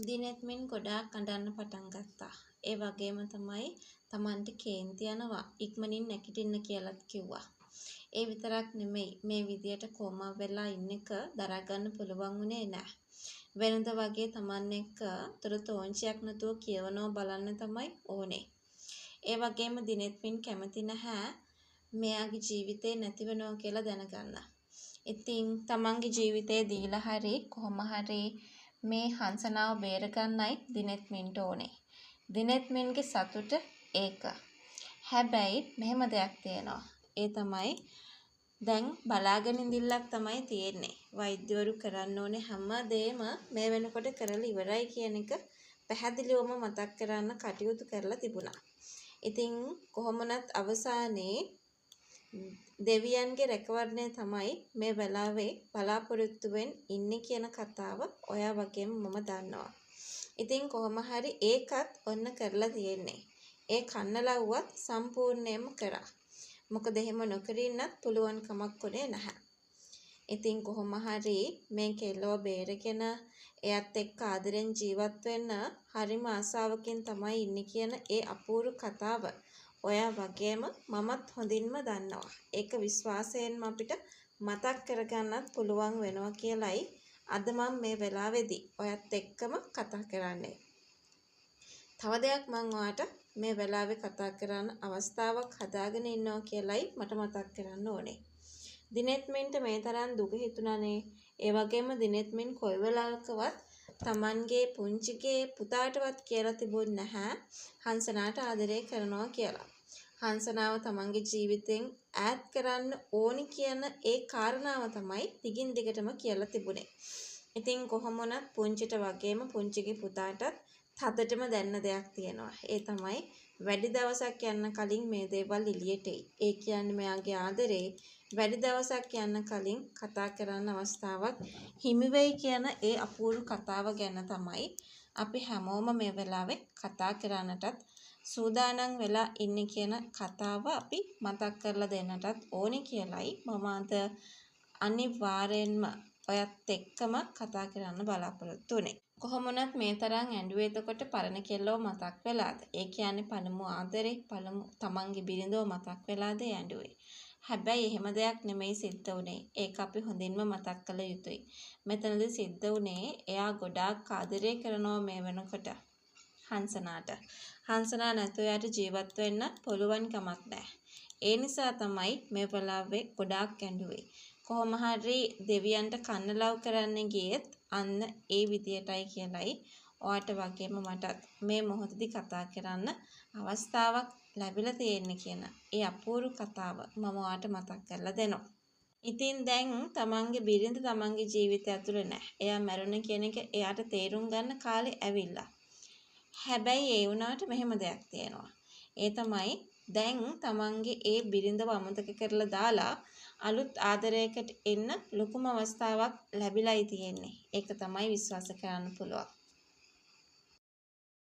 දිනෙත් මින් ගොඩාක් අඬන්න පටන් ගත්තා. ඒ වගේම තමයි Tamanට කේන්ති යනවා. ඉක්මනින් නැගිටින්න කියලාත් කිව්වා. ඒ විතරක් නෙමෙයි මේ විදියට කොමා වෙලා ඉන්න එක දරා ගන්න පුළුවන් වුණේ නැහැ. වෙනද වගේ Taman එක්ක තොර තෝංචියක් නැතුව කියවනව බලන්න තමයි ඕනේ. ඒ වගේම දිනෙත් මින් කැමති නැහැ මෙයාගේ ජීවිතේ නැති වෙනවා කියලා දැනගන්න. ඉතින් Tamanගේ ජීවිතේ දීලා හරි කොහොම හරි මේ හංසනාව බේරගන්නයි දිනෙත් මින්ට ඕනේ. දිනෙත් මින්ගේ සතුට ඒක. හැබැයි මෙහෙම දෙයක් තියෙනවා. ඒ තමයි දැන් බලාගෙන ඉඳිල්ලක් තමයි තියෙන්නේ. වෛද්‍යවරු කරන්න ඕනේ හැම දෙයක්ම මේ වෙනකොට කරලා ඉවරයි කියන එක පැහැදිලිවම මතක් කරන්න කටයුතු කරලා තිබුණා. ඉතින් කොහොමනත් අවසානයේ දෙවියන්ගේ රැකවරණය තමයි මේ වෙලාවේ බලාපොරොත්තුවෙන් ඉන්නේ කියන කතාව ඔයා වගේම මම දන්නවා. ඉතින් කොහොම හරි ඒකත් ඔන්න කරලා තියෙන්නේ. ඒ කන්නලව්වත් සම්පූර්ණයෙන්ම කරා. මොකද එහෙම නොකර ඉන්නත් පුළුවන් කමක් උනේ නැහැ. ඉතින් කොහොම හරි මේ කෙල්ලව බේරගෙන එයත් එක්ක ආදරෙන් ජීවත් වෙන්න හරිම ආසාවකින් තමයි ඉන්නේ කියන ඒ අපූර්ව කතාව ඔයා වගේම මමත් හොඳින්ම දන්නවා. ඒක විශ්වාසයෙන්ම අපිට මතක් කරගන්නත් පුළුවන් වෙනවා කියලයි අද මම මේ වෙලාවේදී ඔයත් එක්කම කතා කරන්නේ. තව දෙයක් මම ඔයාට මේ වෙලාවේ කතා කරන්න අවස්ථාවක් හදාගෙන ඉන්නවා කියලයි මට මතක් කරන්න ඕනේ. දිනෙත් මින්ට මේ තරම් දුක හිතුණානේ. ඒ වගේම දිනෙත් මින් කොයි වෙලාවකවත් Tamanගේ පුංචිගේ පුතාටවත් කියලා තිබුණ නැහැ හංසනාට ආදරය කරනවා කියලා. හංසනාව Tamanගේ ජීවිතෙන් ඈත් කරන්න ඕනි කියන ඒ කාරණාව තමයි දිගින් දිගටම කියලා තිබුණේ. ඉතින් කොහොම වුණත් පුංචිට වගේම පුංචිගේ පුතාටත් හදටම දැනන දෙයක් තියෙනවා. ඒ තමයි වැඩි දවසක් යන්න කලින් මේ දේවල් එළියට එයි. ඒ කියන්නේ මෙයාගේ ආදරේ වැඩි දවසක් යන්න කලින් කතා කරන්න අවස්ථාවක් හිමි වෙයි කියන ඒ අපූර්ව කතාව ගැන තමයි අපි හැමෝම මේ වෙලාවේ කතා කරන්නටත් සූදානම් වෙලා ඉන්නේ කියන කතාව අපි මතක් කරලා දෙන්නටත් ඕනේ කියලයි මම අද අනිවාර්යෙන්ම ඔයත් එක්කම කතා කරන්න බලාපොරොත්තු වෙන්නේ. කොහොම වුණත් මේ තරම් ඇඬුවේ එතකොට පරණ කෙල්ලව මතක් වෙලාද? ඒ කියන්නේ පළමු ආදරේ පළමු Tamanගේ බිරිඳව මතක් වෙලාද ඇඬුවේ. හැබැයි එහෙම දෙයක් නෙමෙයි සිද්ධ වුනේ. ඒක අපි හොඳින්ම මතක් කළ යුතුයි. මෙතනදී සිද්ධ වුනේ එයා ගොඩාක් ආදරය කරනවා මේ වෙනකොට හංසනාට. හංසනා නැතුව යාට ජීවත් වෙන්න පුළුවන් කමක් නැහැ. ඒ නිසා තමයි මේ වෙලාවේ ගොඩාක් ඇඬුවේ. කොහොම හරි දෙවියන්ට කන්නලව් කරන්න ගියෙත් අන්න ඒ විදියටයි කියලයි ඔයාට වගේම මටත් මේ මොහොතේදී කතා කරන්න අවස්ථාවක් ලැබිලා තියෙන්නේ කියන ඒ අපූර්ව කතාව මම ඔයාට මතක් කරලා දෙනවා. ඉතින් දැන් තමන්ගේ බිරිඳ තමන්ගේ ජීවිතය ඇතුළේ නැහැ. එයා මැරුණ කියන එක එයාට තේරුම් ගන්න කාලේ ඇවිල්ලා. හැබැයි ඒ වුණාට මෙහෙම දෙයක් තියෙනවා. ඒ තමයි දැන් තමන්ගේ ඒ බිරිඳව අමතක කරලා දාලා අලුත් ආදරයකට එන්න ලොකුම අවස්ථාවක් ලැබිලායි තියෙන්නේ. ඒක තමයි විශ්වාස කරන්න පුළුවන්.